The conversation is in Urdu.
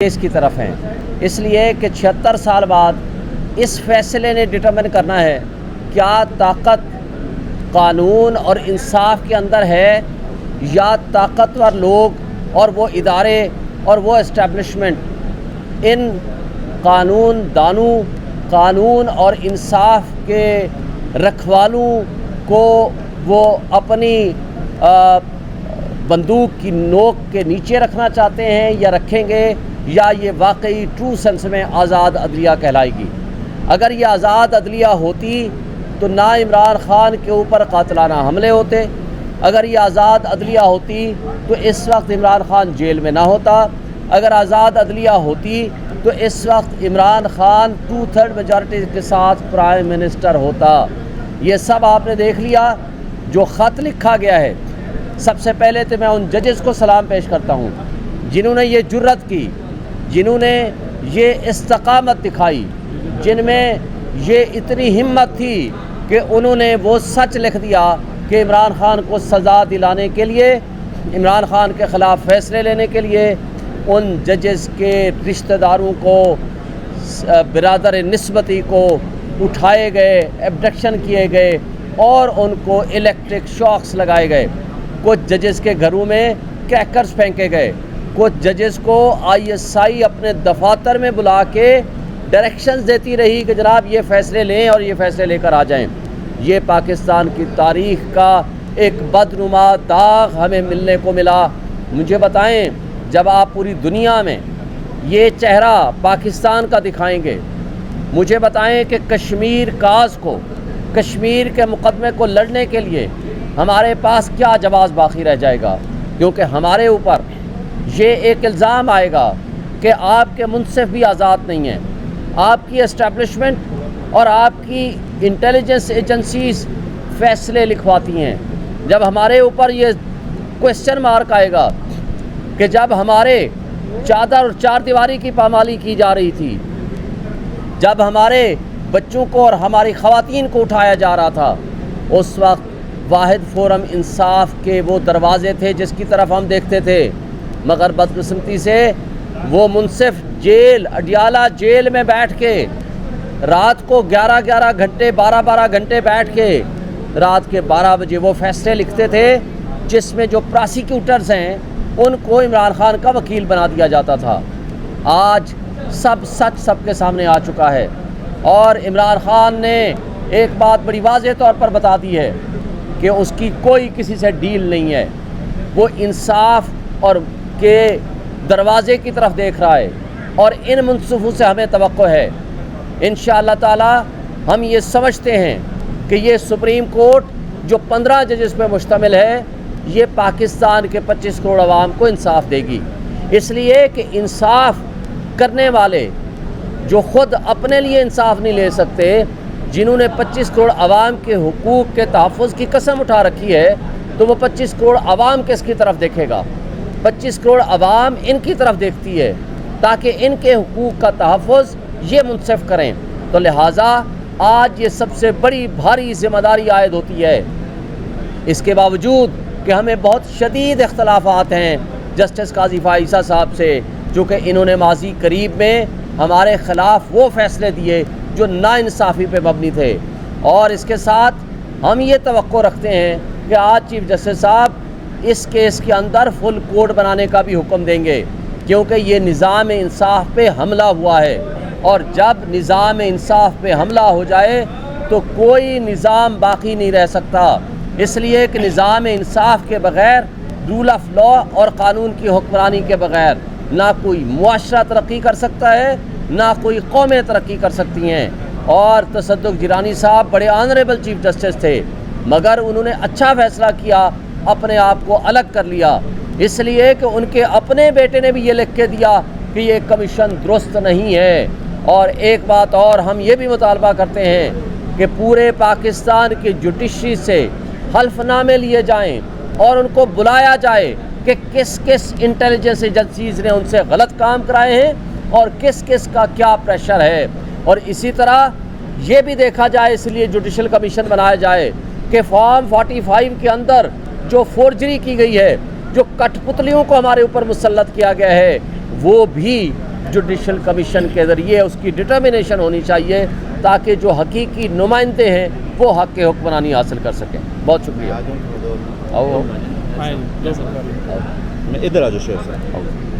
اس کی طرف ہیں، اس لیے کہ 76 سال بعد اس فیصلے نے ڈٹرمن کرنا ہے کیا طاقت قانون اور انصاف کے اندر ہے یا طاقتور لوگ اور وہ ادارے اور وہ اسٹیبلشمنٹ ان قانون دانوں، قانون اور انصاف کے رکھوالوں کو وہ اپنی بندوق کی نوک کے نیچے رکھنا چاہتے ہیں یا رکھیں گے، یا یہ واقعی ٹرو سینس میں آزاد عدلیہ کہلائے گی۔ اگر یہ آزاد عدلیہ ہوتی تو نہ عمران خان کے اوپر قاتلانہ حملے ہوتے، اگر یہ آزاد عدلیہ ہوتی تو اس وقت عمران خان جیل میں نہ ہوتا، اگر آزاد عدلیہ ہوتی تو اس وقت عمران خان 2/3 میجارٹی کے ساتھ پرائم منسٹر ہوتا۔ یہ سب آپ نے دیکھ لیا جو خط لکھا گیا ہے۔ سب سے پہلے تو میں ان ججز کو سلام پیش کرتا ہوں جنہوں نے یہ جرت کی، جنہوں نے یہ استقامت دکھائی، جن میں یہ اتنی ہمت تھی کہ انہوں نے وہ سچ لکھ دیا کہ عمران خان کو سزا دلانے کے لیے، عمران خان کے خلاف فیصلے لینے کے لیے ان ججز کے رشتہ داروں کو، برادر نسبتی کو اٹھائے گئے، ایبڈکشن کیے گئے اور ان کو الیکٹرک شاکس لگائے گئے۔ کچھ ججز کے گھروں میں کریکرز پھینکے گئے، کچھ ججز کو ISI اپنے دفاتر میں بلا کے ڈائریکشنز دیتی رہی کہ جناب یہ فیصلے لیں اور یہ فیصلے لے کر آ جائیں۔ یہ پاکستان کی تاریخ کا ایک بدنما داغ ہمیں ملنے کو ملا۔ مجھے بتائیں، جب آپ پوری دنیا میں یہ چہرہ پاکستان کا دکھائیں گے، مجھے بتائیں کہ کشمیر کاز کو، کشمیر کے مقدمے کو لڑنے کے لیے ہمارے پاس کیا جواز باقی رہ جائے گا؟ کیونکہ ہمارے اوپر یہ ایک الزام آئے گا کہ آپ کے منصف بھی آزاد نہیں ہیں، آپ کی اسٹیبلشمنٹ اور آپ کی انٹیلیجنس ایجنسیز فیصلے لکھواتی ہیں۔ جب ہمارے اوپر یہ کوشچن مارک آئے گا کہ جب ہمارے چادر اور چار دیواری کی پامالی کی جا رہی تھی، جب ہمارے بچوں کو اور ہماری خواتین کو اٹھایا جا رہا تھا، اس وقت واحد فورم انصاف کے وہ دروازے تھے جس کی طرف ہم دیکھتے تھے، مگر بدقسمتی سے وہ منصف جیل، اڈیالہ جیل میں بیٹھ کے رات کو 11 گھنٹے 12 گھنٹے بیٹھ کے رات کے 12 بجے وہ فیصلے لکھتے تھے جس میں جو پراسیکیوٹرز ہیں ان کو عمران خان کا وکیل بنا دیا جاتا تھا۔ آج سب سچ سب کے سامنے آ چکا ہے اور عمران خان نے ایک بات بڑی واضح طور پر بتا دی ہے کہ اس کی کوئی کسی سے ڈیل نہیں ہے، وہ انصاف اور کے دروازے کی طرف دیکھ رہا ہے اور ان منصفوں سے ہمیں توقع ہے۔ انشاءاللہ تعالی ہم یہ سمجھتے ہیں کہ یہ سپریم کورٹ جو 15 ججز پہ مشتمل ہے، یہ پاکستان کے 25 کروڑ عوام کو انصاف دے گی، اس لیے کہ انصاف کرنے والے جو خود اپنے لیے انصاف نہیں لے سکتے، جنہوں نے 25 کروڑ عوام کے حقوق کے تحفظ کی قسم اٹھا رکھی ہے، تو وہ 25 کروڑ عوام کس کی طرف دیکھے گا؟ 25 کروڑ عوام ان کی طرف دیکھتی ہے تاکہ ان کے حقوق کا تحفظ یہ منصف کریں۔ تو لہٰذا آج یہ سب سے بڑی بھاری ذمہ داری عائد ہوتی ہے، اس کے باوجود کہ ہمیں بہت شدید اختلافات ہیں جسٹس قاضی فائزہ صاحب سے، جو کہ انہوں نے ماضی قریب میں ہمارے خلاف وہ فیصلے دیے جو ناانصافی پہ مبنی تھے، اور اس کے ساتھ ہم یہ توقع رکھتے ہیں کہ آج چیف جسٹس صاحب اس کیس کے اندر فل کوڈ بنانے کا بھی حکم دیں گے، کیونکہ یہ نظام انصاف پہ حملہ ہوا ہے، اور جب نظام انصاف پہ حملہ ہو جائے تو کوئی نظام باقی نہیں رہ سکتا، اس لیے کہ نظام انصاف کے بغیر، رول آف لا اور قانون کی حکمرانی کے بغیر نہ کوئی معاشرہ ترقی کر سکتا ہے، نہ کوئی قومیں ترقی کر سکتی ہیں۔ اور تصدق جیلانی صاحب بڑے آنریبل چیف جسٹس تھے، مگر انہوں نے اچھا فیصلہ کیا، اپنے آپ کو الگ کر لیا، اس لیے کہ ان کے اپنے بیٹے نے بھی یہ لکھ کے دیا کہ یہ کمیشن درست نہیں ہے۔ اور ایک بات اور ہم یہ بھی مطالبہ کرتے ہیں کہ پورے پاکستان کی جوڈیشری سے حلف نامے لیے جائیں اور ان کو بلایا جائے کہ کس کس انٹیلیجنس ایجنسیز نے ان سے غلط کام کرائے ہیں اور کس کس کا کیا پریشر ہے، اور اسی طرح یہ بھی دیکھا جائے، اس لیے جوڈیشل کمیشن بنایا جائے کہ فارم 45 کے اندر جو فورجری کی گئی ہے، جو کٹ پتلیوں کو ہمارے اوپر مسلط کیا گیا ہے، وہ بھی جوڈیشل کمیشن کے ذریعے اس کی ڈٹرمنیشن ہونی چاہیے تاکہ جو حقیقی نمائندے ہیں وہ حق کے حکمرانی حاصل کر سکیں. بہت شکریہ. میں ادھر آ جاؤ شیخ صاحب.